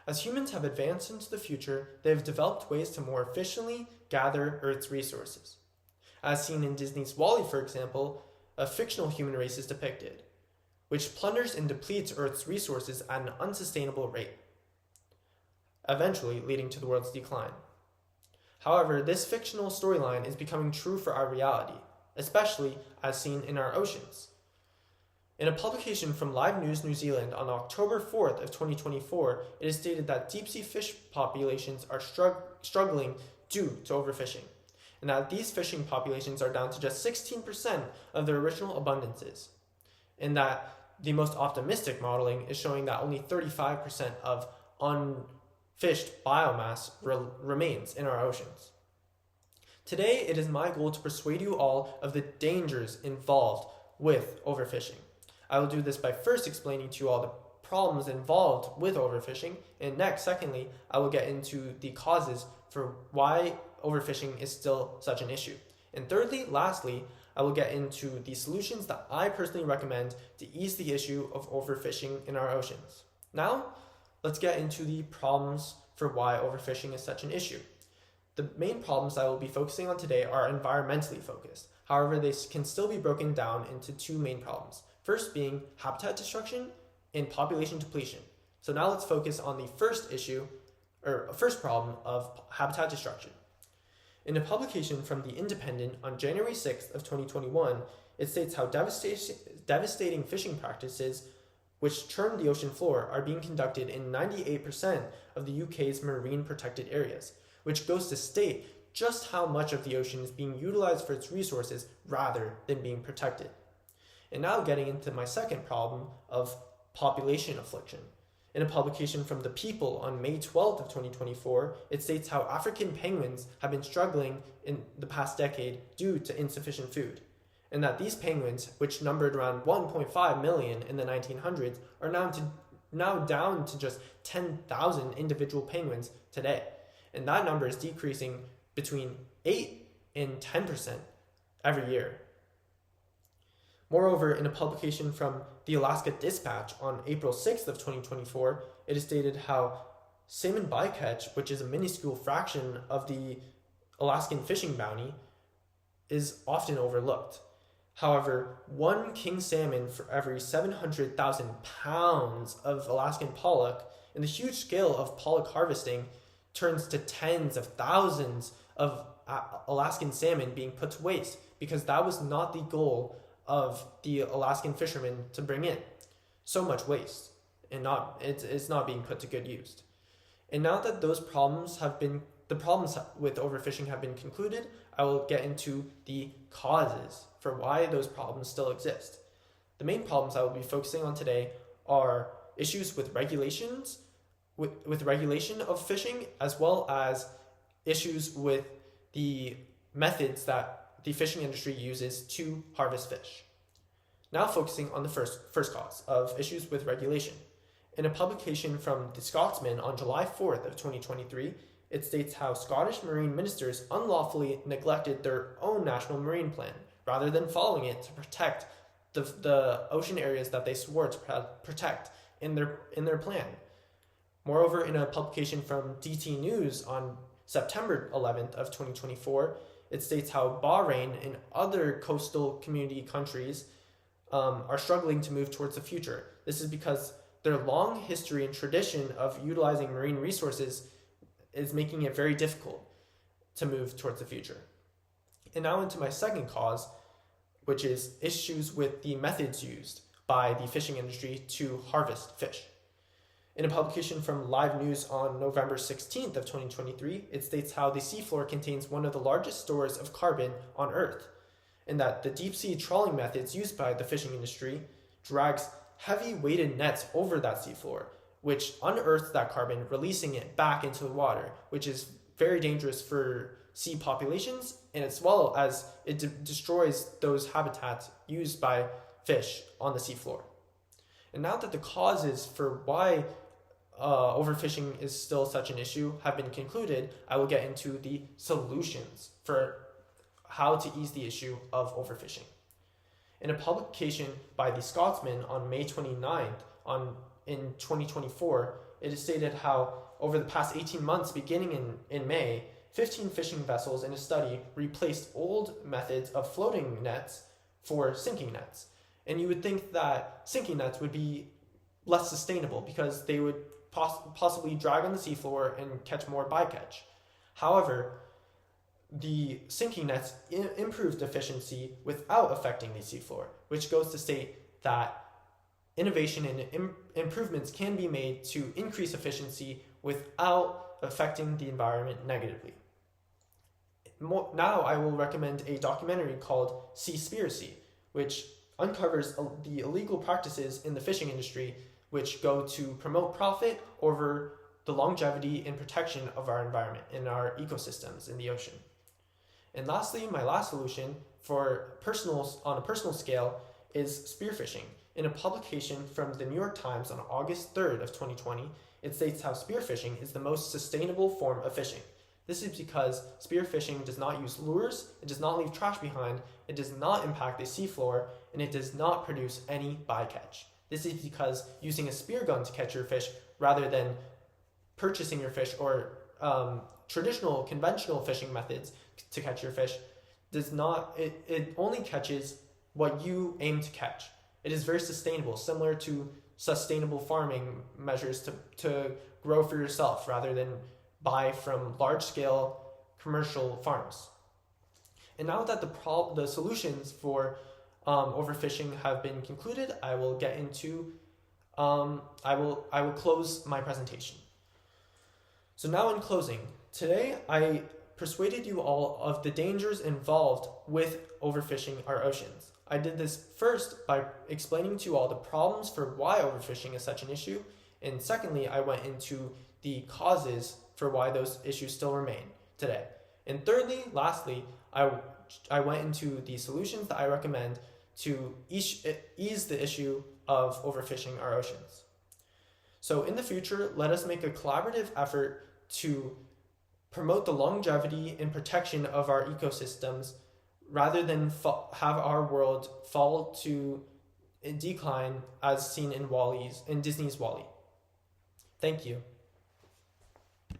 As humans have advanced into the future, they have developed ways to more efficiently gather Earth's resources. As seen in Disney's WALL-E, for example, a fictional human race is depicted, which plunders and depletes Earth's resources at an unsustainable rate, eventually leading to the world's decline. However, this fictional storyline is becoming true for our reality, especially as seen in our oceans. In a publication from Live News New Zealand on October 4th of 2024, it is stated that deep-sea fish populations are struggling due to overfishing, and that these fishing populations are down to just 16% of their original abundances, and that the most optimistic modeling is showing that only 35% of unfished biomass remains in our oceans. Today, it is my goal to persuade you all of the dangers involved with overfishing. I will do this by first explaining to you all the problems involved with overfishing, and secondly, I will get into the causes for why overfishing is still such an issue. And lastly, I will get into the solutions that I personally recommend to ease the issue of overfishing in our oceans. Now, let's get into the problems for why overfishing is such an issue. The main problems I will be focusing on today are environmentally focused. However, they can still be broken down into two main problems. First being habitat destruction and population depletion. So now let's focus on the first problem of habitat destruction. In a publication from The Independent on January 6th of 2021, it states how devastating fishing practices which churn the ocean floor are being conducted in 98% of the UK's marine protected areas, which goes to state just how much of the ocean is being utilized for its resources rather than being protected. And now getting into my second problem of population affliction. In a publication from The People on May 12th of 2024, it states how African penguins have been struggling in the past decade due to insufficient food, and that these penguins, which numbered around 1.5 million in the 1900s, are now down to just 10,000 individual penguins today, and that number is decreasing between 8 and 10% every year. Moreover, in a publication from the Alaska Dispatch on April 6th of 2024, it is stated how salmon bycatch, which is a minuscule fraction of the Alaskan fishing bounty, is often overlooked. However, one king salmon for every 700,000 pounds of Alaskan pollock, and the huge scale of pollock harvesting turns to tens of thousands of Alaskan salmon being put to waste, because that was not the goal of the Alaskan fishermen to bring in so much waste, and it's not being put to good use. And now that the problems with overfishing have been concluded, I will get into the causes for why those problems still exist. The main problems I will be focusing on today are issues with regulations, with regulation of fishing, as well as issues with the methods that the fishing industry uses to harvest fish. Now focusing on the first cause of issues with regulation. In a publication from The Scotsman on July 4th of 2023, it states how Scottish marine ministers unlawfully neglected their own national marine plan, rather than following it to protect the ocean areas that they swore to protect in their plan. Moreover, in a publication from DT News on September 11th of 2024, it states how Bahrain and other coastal community countries are struggling to move towards the future. This is because their long history and tradition of utilizing marine resources is making it very difficult to move towards the future. And now into my second cause, which is issues with the methods used by the fishing industry to harvest fish. In a publication from Live News on November 16th of 2023, it states how the seafloor contains one of the largest stores of carbon on Earth, and that the deep-sea trawling methods used by the fishing industry drags heavy weighted nets over that seafloor, which unearths that carbon, releasing it back into the water, which is very dangerous for sea populations, and as well as it destroys those habitats used by fish on the seafloor. And now that the causes for why overfishing is still such an issue have been concluded, I will get into the solutions for how to ease the issue of overfishing. In a publication by The Scotsman on May 29th in 2024, it is stated how over the past 18 months, beginning in May, 15 fishing vessels in a study replaced old methods of floating nets for sinking nets. And you would think that sinking nets would be less sustainable because they would possibly drag on the seafloor and catch more bycatch. However, the sinking nets improved efficiency without affecting the seafloor, which goes to state that innovation and improvements can be made to increase efficiency without affecting the environment negatively. Now I will recommend a documentary called Seaspiracy, which uncovers the illegal practices in the fishing industry which go to promote profit over the longevity and protection of our environment and our ecosystems in the ocean. And lastly, my last solution on a personal scale is spearfishing. In a publication from the New York Times on August 3rd of 2020, it states how spearfishing is the most sustainable form of fishing. This is because spearfishing does not use lures, it does not leave trash behind, it does not impact the seafloor, and it does not produce any bycatch. This is because using a spear gun to catch your fish rather than purchasing your fish or traditional conventional fishing methods to catch your fish it only catches what you aim to catch. It is very sustainable, similar to sustainable farming measures to grow for yourself rather than buy from large-scale commercial farms. And now that the solutions for overfishing have been concluded, I will get into I will close my presentation. So now in closing, today I persuaded you all of the dangers involved with overfishing our oceans. I did this first by explaining to you all the problems for why overfishing is such an issue, and secondly, I went into the causes for why those issues still remain today. And thirdly, lastly, I went into the solutions that I recommend to ease the issue of overfishing our oceans. So in the future, let us make a collaborative effort to promote the longevity and protection of our ecosystems rather than have our world fall to decline as seen in Disney's WALL-E. Thank you.